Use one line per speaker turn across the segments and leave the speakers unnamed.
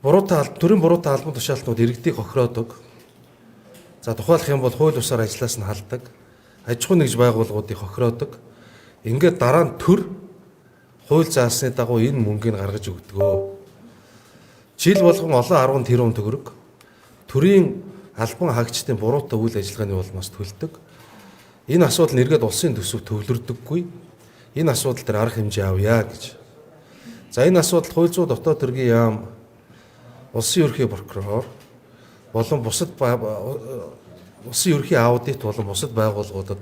төрийн буруутай албан тушаалтнууд иргэдийг хохироодог. За тухайлах юм бол хууль бусаар ажиллаас нь халдаг. Аж ахуй нэгж байгууллагуудыг хохироодог. Ингээд дараа нь төр хууль заасны дагуу энэ мөнгийг гаргаж өгдөгөө. Жил болгон олон 10 тэрбум төгрөг төрийн албан хаагчдын буруутай үйл ажиллагааны улмаас төлдөг. Энэ асуудал нэргээд улсын төсөв төвлөрдөггүй. Энэ асуудал дээр арга хэмжээ авъя гэж. За энэ асуудалд хууль зүйн дотоод хэргийн яам, улсын ерөнхий прокурор болон бусад улсын ерөнхий аудит болон бусад байгууллагуудад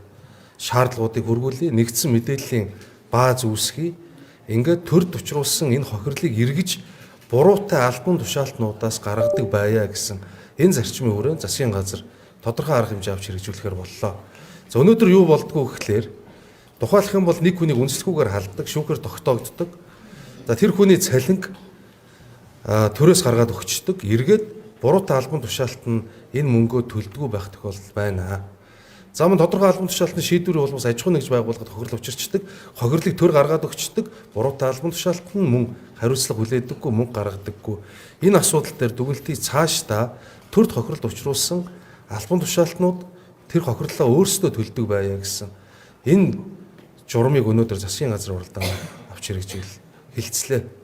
шаардлагуудыг хөрвүүлээ, нэгдсэн мэдээллийн бааз үүсгэе. Ингээд төрд учруулсан энэ хохирлыг эргэж буруутай албан тушаалтнуудаас гаргадаг байя гэсэн энэ зарчмын хүрээнд засгийн газар тодорхой арга хэмжээ авч хэрэгжүүлэхээр боллоо. За өнөөдөр юу болдгоо гэхлээр тухайлах юм бол нэг хүнийг үнэлэхгүйгээр халддаг, шүүхээр тогтоогддог. За тэр хүний цалинг төрөөс гаргаад өгчдөг. Эргээд буруутай албан тушаалт нь энэ мөнгөө төлдөггүй байх тохиолдол байна. За мөн тодорхой албан тушаалтны шийдвэрийн улмаас аж ахуй нэгж байгууллагад хохирол учирчдаг, хохирлыг төр гаргаад өгчдөг, буруутай албан тушаалт нь мөн хариуцлага хүлээдэггүй, мөнгө гаргадаггүй. Энэ асуудал дээр дүгнэлтийг цаашдаа төрд хохиролд учруулсан албан тушаалтнууд тэр хохирлоо өөрсдөө төлдөг байя гэсэн энэ журмыг өнөөдөр засгийн газар уралдаан авч хэрэгжүүл хэлцлээ.